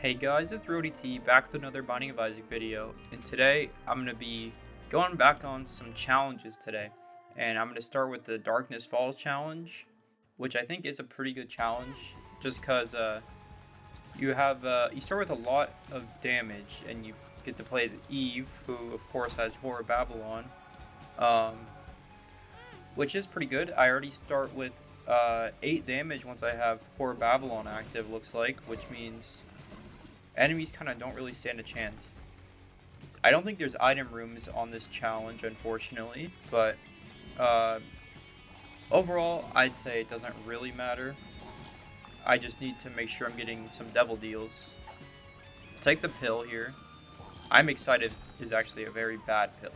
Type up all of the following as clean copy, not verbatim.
Hey guys, it's T back with another Binding of Isaac video, and today I'm going to be going back on some challenges today, and I'm going to start with the Darkness Falls challenge, which I think is a pretty good challenge, just because you start with a lot of damage, and you get to play as Eve, who of course has Horror Babylon, which is pretty good. I already start with 8 damage once I have Horror Babylon active, looks like, which means enemies kind of don't really stand a chance. I don't think there's item rooms on this challenge, unfortunately, but overall, I'd say it doesn't really matter. I just need to make sure I'm getting some devil deals. Take the pill here. I'm excited is actually a very bad pill.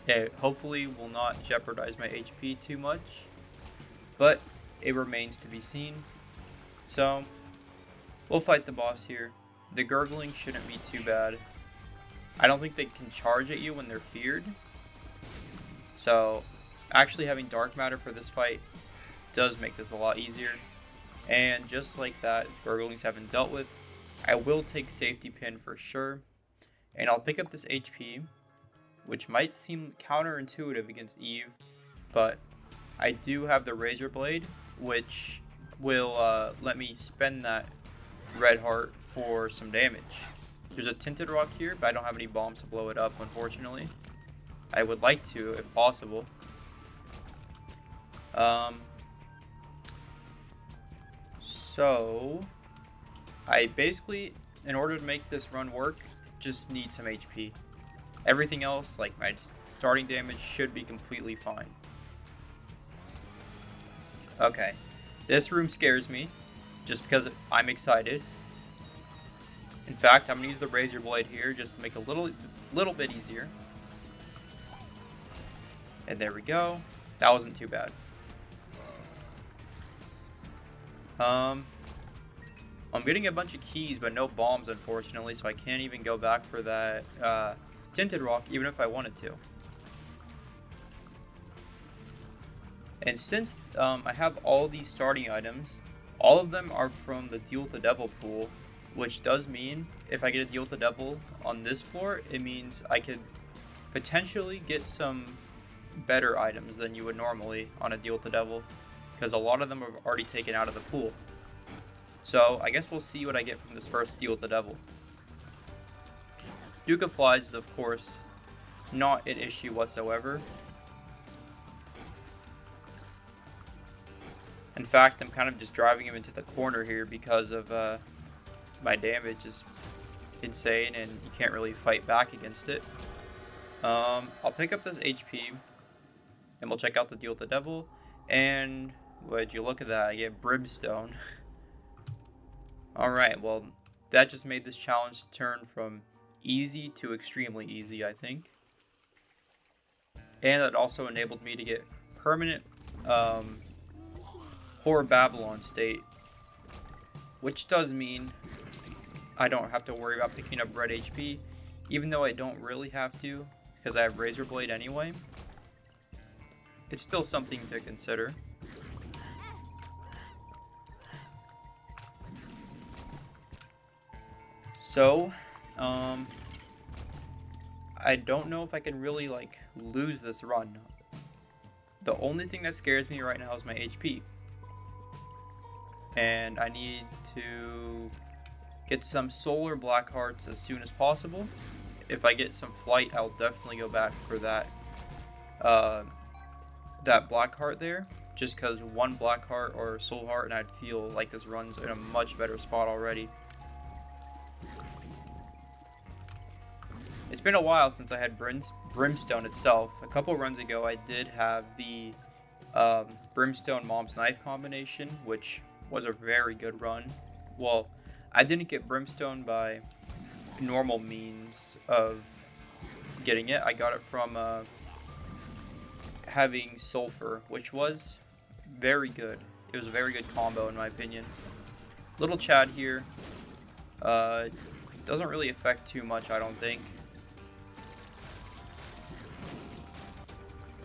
It hopefully will not jeopardize my HP too much, but it remains to be seen. So we'll fight the boss here. The gurgling shouldn't be too bad. I don't think they can charge at you when they're feared. So actually having dark matter for this fight does make this a lot easier. And just like that, gurglings haven't dealt with, I will take safety pin for sure. And I'll pick up this HP, which might seem counterintuitive against Eve, but I do have the Razor Blade, which will let me spend that red heart for some damage. There's a tinted rock here, but I don't have any bombs to blow it up, unfortunately. I would like to, if possible. So I basically, in order to make this run work, just need some HP. Everything else, like my starting damage, should be completely fine. Okay, this room scares me, just because I'm excited. In fact, I'm going to use the Razor Blade here just to make it a little bit easier. And there we go. That wasn't too bad. I'm getting a bunch of keys, but no bombs, unfortunately, so I can't even go back for that tinted rock, even if I wanted to. And since I have all these starting items, all of them are from the Deal with the Devil pool, which does mean if I get a Deal with the Devil on this floor, it means I could potentially get some better items than you would normally on a Deal with the Devil, because a lot of them are already taken out of the pool. So I guess we'll see what I get from this first Deal with the Devil. Duke of Flies is, of course, not an issue whatsoever. In fact, I'm kind of just driving him into the corner here because of my damage is insane and you can't really fight back against it. I'll pick up this HP and we'll check out the Deal with the Devil. And would you look at that, I get Brimstone. Alright, well, that just made this challenge turn from easy to extremely easy, I think. And it also enabled me to get permanent Horror Babylon state, which does mean I don't have to worry about picking up red HP, even though I don't really have to, because I have Razor Blade anyway. It's still something to consider. So, I don't know if I can really, lose this run. The only thing that scares me right now is my HP. And I need to get some solar black hearts as soon as possible. If I get some flight, I'll definitely go back for that that black heart there, just because one black heart or soul heart and I'd feel like this run's in a much better spot already. It's been a while since I had Brimstone itself. A couple runs ago I did have the Brimstone Mom's Knife combination, which was a very good run. Well, I didn't get Brimstone by normal means of getting it. I got it from having Sulfur, which was very good. It was a very good combo in my opinion. Little Chad here doesn't really affect too much, I don't think.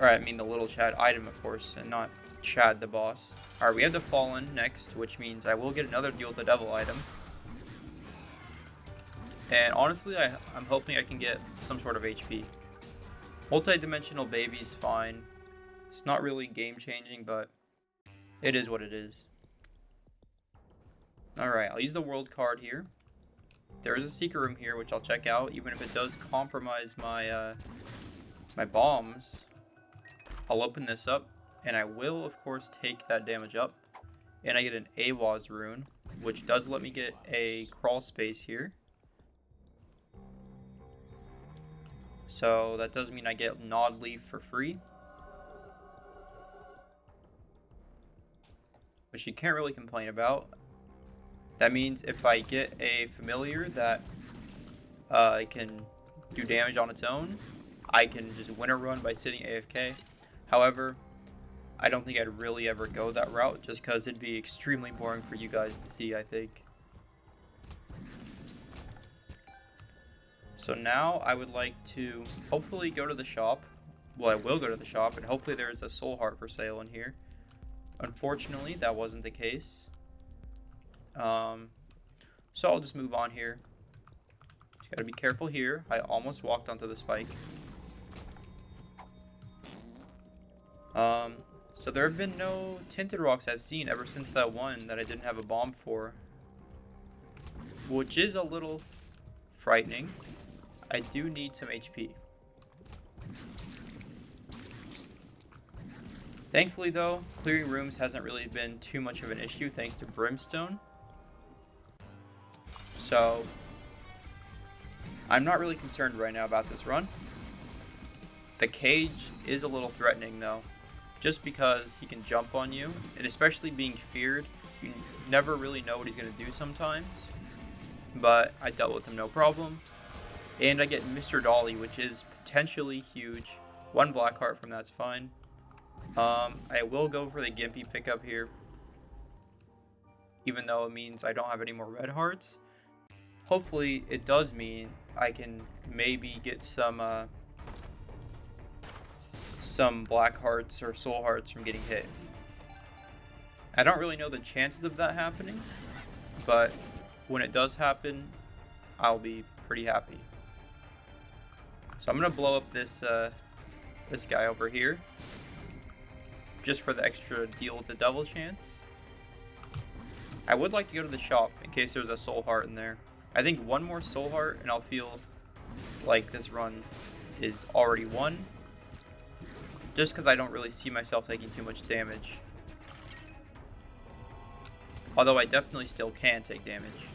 Or I mean the Little Chad item, of course, and not Chad the boss. Alright, we have the Fallen next, which means I will get another Deal with the Devil item. And honestly, I'm hoping I can get some sort of HP. Multi-dimensional baby's fine. It's not really game-changing, but it is what it is. Alright, I'll use the world card here. There is a secret room here, which I'll check out, even if it does compromise my my bombs. I'll open this up, and I will, of course, take that damage up. And I get an Eyeguy rune, which does let me get a crawl space here. So that does mean I get Nod Leaf for free, which you can't really complain about. That means if I get a familiar that can do damage on its own, I can just win a run by sitting AFK. However, I don't think I'd really ever go that route, just because it'd be extremely boring for you guys to see, I think. So now I would like to hopefully go to the shop. Well, I will go to the shop, and hopefully there's a soul heart for sale in here. Unfortunately, that wasn't the case. So I'll just move on here. Just gotta be careful here. I almost walked onto the spike. So there have been no tinted rocks I've seen ever since that one that I didn't have a bomb for, which is a little frightening. I do need some HP. Thankfully though, clearing rooms hasn't really been too much of an issue thanks to Brimstone. So I'm not really concerned right now about this run. The cage is a little threatening though, just because he can jump on you, and especially being feared, you never really know what he's going to do sometimes. But I dealt with him no problem. And I get Mr. Dolly, which is potentially huge. One black heart from that's fine. I will go for the Gimpy pickup here, even though it means I don't have any more red hearts. Hopefully it does mean I can maybe get some black hearts or soul hearts from getting hit. I don't really know the chances of that happening, but when it does happen, I'll be pretty happy. So I'm gonna blow up this this guy over here, just for the extra Deal with the Devil chance. I would like to go to the shop in case there's a soul heart in there. I think one more soul heart and I'll feel like this run is already won, just because I don't really see myself taking too much damage. Although I definitely still can take damage.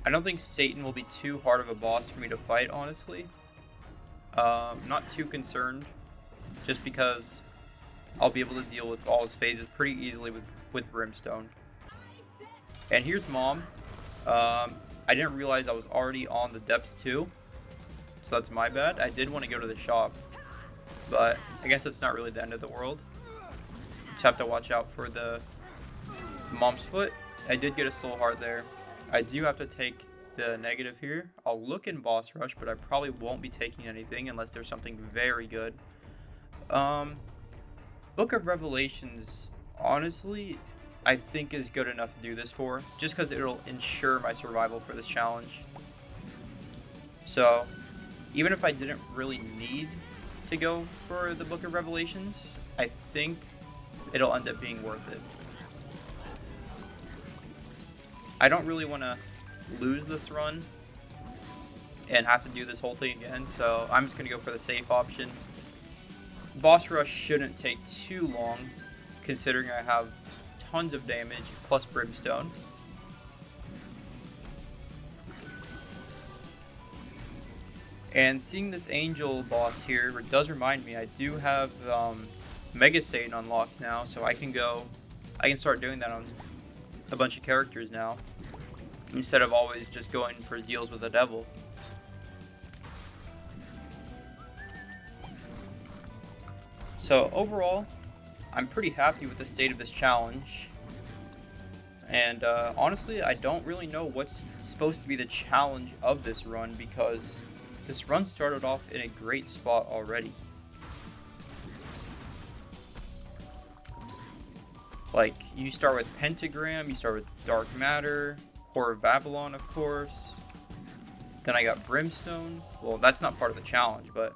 I don't think Satan will be too hard of a boss for me to fight, honestly. Not too concerned, just because I'll be able to deal with all his phases pretty easily with Brimstone. And here's Mom. I didn't realize I was already on the depths too, so that's my bad. I did want to go to the shop, but I guess it's not really the end of the world. Just have to watch out for the Mom's foot. I did get a soul heart there. I do have to take the negative here. I'll look in boss rush, but I probably won't be taking anything unless there's something very good. Book of Revelations, honestly, I think is good enough to do this for, just because it'll ensure my survival for this challenge. So even if I didn't really need to go for the Book of Revelations, I think it'll end up being worth it. I don't really want to lose this run and have to do this whole thing again, so I'm just going to go for the safe option. Boss rush shouldn't take too long, considering I have tons of damage plus Brimstone. And seeing this Angel boss here does remind me I do have Mega Satan unlocked now, so I can start doing that on a bunch of characters now, instead of always just going for deals with the devil. So overall, I'm pretty happy with the state of this challenge. And honestly, I don't really know what's supposed to be the challenge of this run, because this run started off in a great spot already. Like, you start with Pentagram, you start with Dark Matter, Horror of Babylon, of course. Then I got Brimstone. Well, that's not part of the challenge, but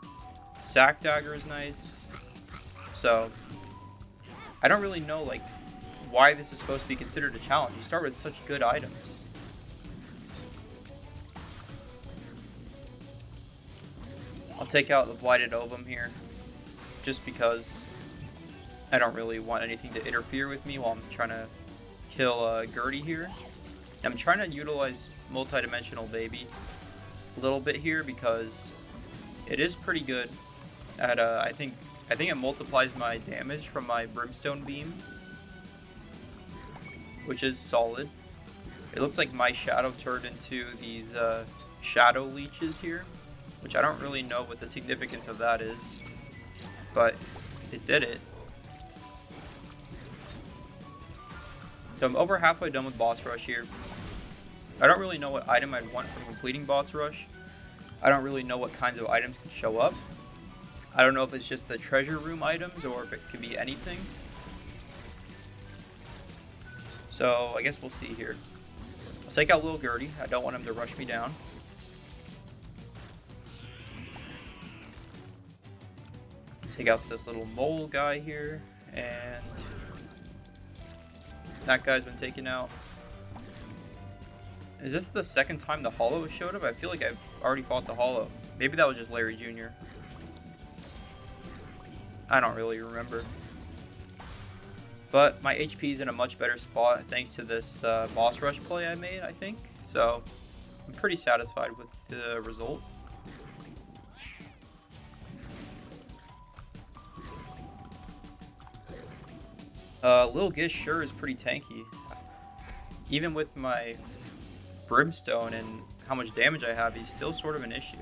Sack Dagger is nice. So, I don't really know, like, why this is supposed to be considered a challenge. You start with such good items. I'll take out the Blighted Ovum here, just because I don't really want anything to interfere with me while I'm trying to kill Gertie here. I'm trying to utilize Multidimensional Baby a little bit here because it is pretty good at I think it multiplies my damage from my Brimstone Beam, which is solid. It looks like my shadow turned into these shadow leeches here, which I don't really know what the significance of that is, but it did it. So I'm over halfway done with Boss Rush here. I don't really know what item I'd want from completing Boss Rush. I don't really know what kinds of items can show up. I don't know if it's just the treasure room items or if it can be anything. So I guess we'll see here. I'll take out Little Gertie. I don't want him to rush me down. Take out this little mole guy here, and that guy's been taken out. Is this the second time the Hollow has showed up? I feel like I've already fought the Hollow. Maybe that was just Larry Jr. I don't really remember. But my HP's in a much better spot thanks to this boss rush play I made, I think. So I'm pretty satisfied with the result. Lil Gish sure is pretty tanky. Even with my Brimstone and how much damage I have, he's still sort of an issue.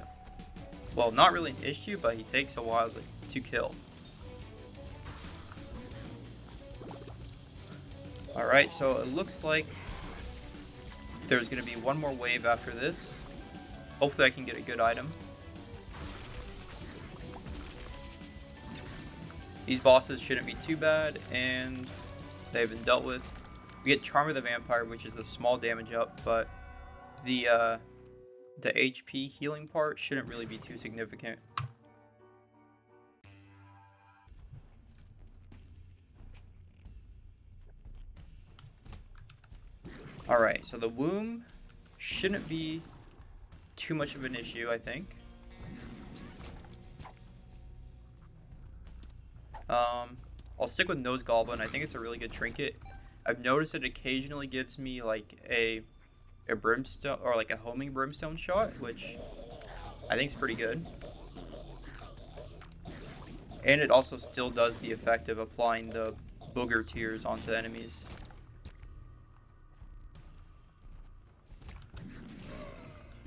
Well, not really an issue, but he takes a while to kill. Alright, so it looks like there's going to be one more wave after this. Hopefully I can get a good item. These bosses shouldn't be too bad, and they've been dealt with. We get Charm of the Vampire, which is a small damage up, but the HP healing part shouldn't really be too significant. Alright, so the womb shouldn't be too much of an issue, I think. I'll stick with Nose Goblin. I think it's a really good trinket. I've noticed it occasionally gives me like a brimstone or like a homing brimstone shot, which I think is pretty good. And it also still does the effect of applying the booger tears onto enemies.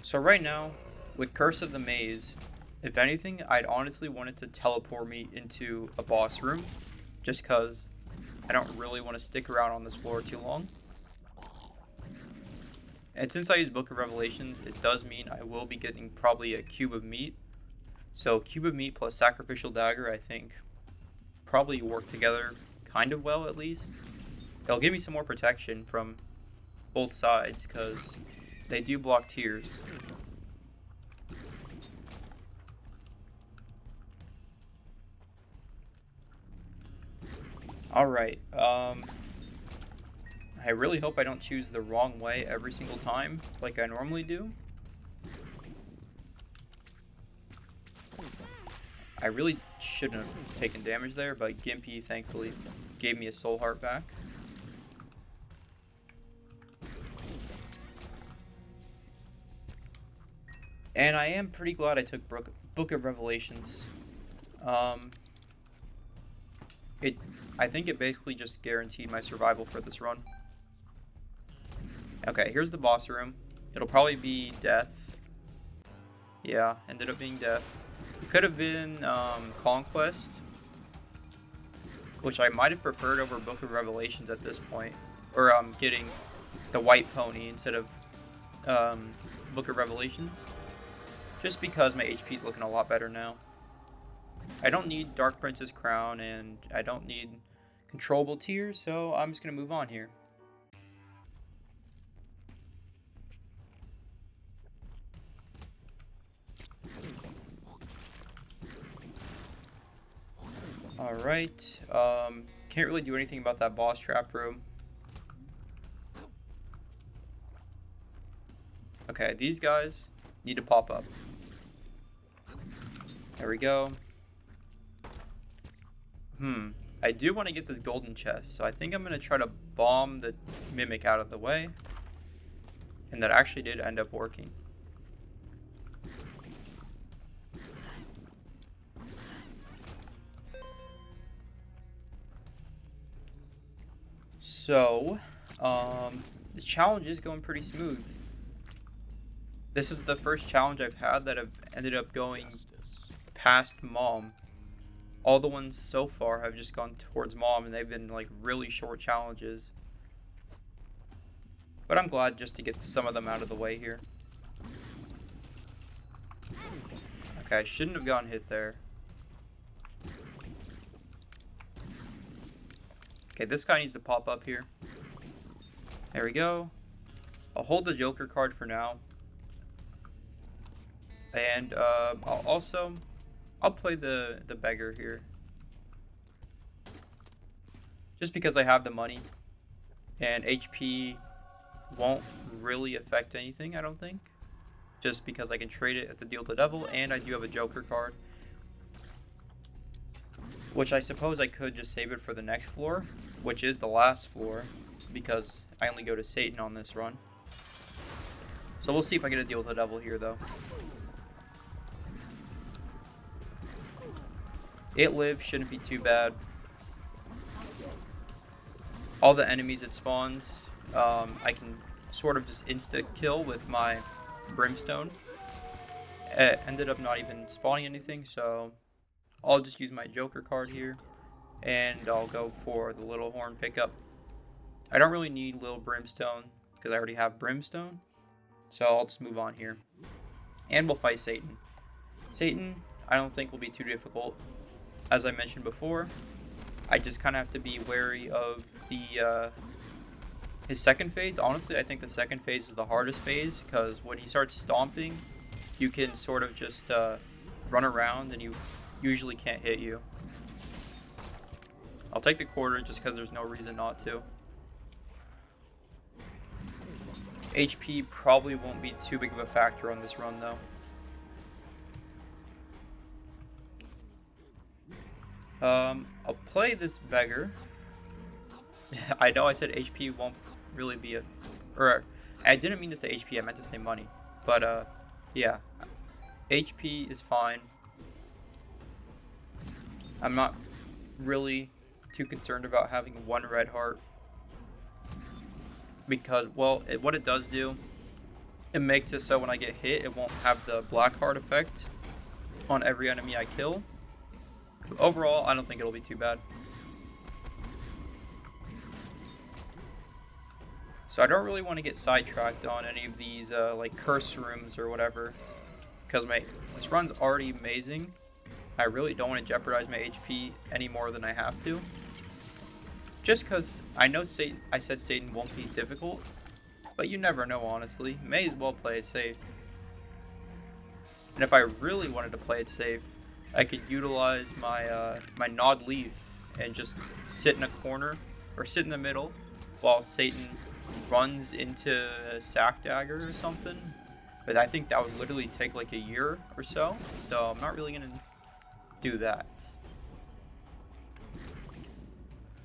So right now, with Curse of the Maze, if anything, I'd honestly want it to teleport me into a boss room, just because I don't really want to stick around on this floor too long. And since I use Book of Revelations, it does mean I will be getting probably a Cube of Meat. So Cube of Meat plus Sacrificial Dagger, I think, probably work together kind of well at least. It'll give me some more protection from both sides, because they do block tears. Alright, I really hope I don't choose the wrong way every single time, like I normally do. I really shouldn't have taken damage there, but Gimpy thankfully gave me a soul heart back. And I am pretty glad I took Book of Revelations. I think it basically just guaranteed my survival for this run. Okay, here's the boss room. It'll probably be Death. Yeah, ended up being Death. It could have been Conquest, which I might have preferred over Book of Revelations at this point. Or getting the White Pony instead of Book of Revelations. just because my HP is looking a lot better now. I don't need Dark Princess Crown, and I don't need controllable tiers, so I'm just going to move on here. Alright, can't really do anything about that boss trap room. Okay, these guys need to pop up. There we go. I do want to get this golden chest, so I think I'm going to try to bomb the mimic out of the way. And that actually did end up working. So, this challenge is going pretty smooth. This is the first challenge I've had that have ended up going past Mom. All the ones so far have just gone towards Mom, and they've been like really short challenges. But I'm glad just to get some of them out of the way here. Okay, I shouldn't have gotten hit there. Okay, this guy needs to pop up here. There we go. I'll hold the Joker card for now. And I'll play the beggar here. Just because I have the money. And HP won't really affect anything, I don't think. Just because I can trade it at the Deal the Devil, and I do have a Joker card. Which I suppose I could just save it for the next floor, which is the last floor, because I only go to Satan on this run. So we'll see if I get a Deal with the Devil here, though. It lives, shouldn't be too bad. All the enemies it spawns, I can sort of just insta-kill with my Brimstone. It ended up not even spawning anything, so I'll just use my Joker card here, and I'll go for the Little Horn pickup. I don't really need Little Brimstone, because I already have Brimstone, so I'll just move on here. And we'll fight Satan. Satan, I don't think will be too difficult. As I mentioned before, I just kind of have to be wary of the his second phase. Honestly, I think the second phase is the hardest phase, because when he starts stomping, you can sort of just run around, and you usually can't hit you. I'll take the quarter just because there's no reason not to. HP probably won't be too big of a factor on this run, though. I'll play this beggar. I know I said HP won't really be a... Or, I didn't mean to say HP, I meant to say money. But, yeah. HP is fine. I'm not really too concerned about having one red heart. Because, well, what it does do, it makes it so when I get hit, it won't have the black heart effect on every enemy I kill. Overall, I don't think it'll be too bad. So I don't really want to get sidetracked on any of these like curse rooms or whatever, because this run's already amazing. I really don't want to jeopardize my HP any more than I have to. Just because I know I said Satan won't be difficult, but you never know, honestly. May as well play it safe. And if I really wanted to play it safe, I could utilize my my Nod Leaf and just sit in a corner or sit in the middle while Satan runs into a Sack Dagger or something. But I think that would literally take like a year or so. So I'm not really going to do that.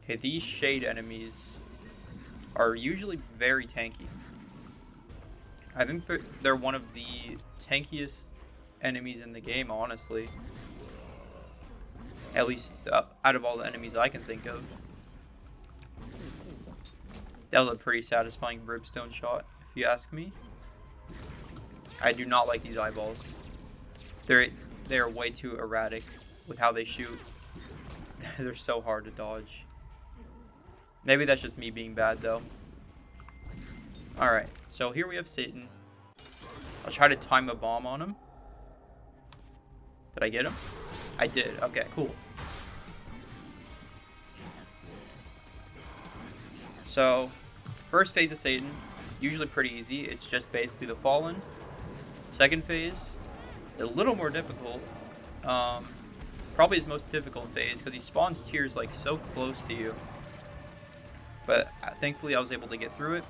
Okay, these shade enemies are usually very tanky. I think they're one of the tankiest enemies in the game, honestly. At least out of all the enemies I can think of. That was a pretty satisfying Brimstone shot, if you ask me. I do not like these eyeballs. They're way too erratic with how they shoot. They're so hard to dodge. Maybe that's just me being bad, though. Alright, so here we have Satan. I'll try to time a bomb on him. Did I get him? I did. Okay, cool. So, first phase of Satan, usually pretty easy. It's just basically the Fallen. Second phase, a little more difficult. Probably his most difficult phase because he spawns tiers like so close to you. But thankfully I was able to get through it.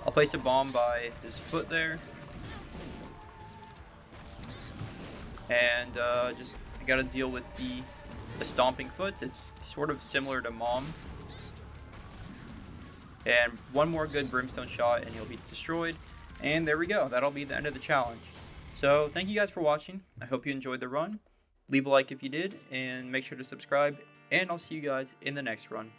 I'll place a bomb by his foot there. And just gotta deal with the stomping foot. It's sort of similar to Mom. And one more good brimstone shot and he'll be destroyed. And there we go. That'll be the end of the challenge. So thank you guys for watching. I hope you enjoyed the run. Leave a like if you did, and make sure to subscribe. And I'll see you guys in the next run.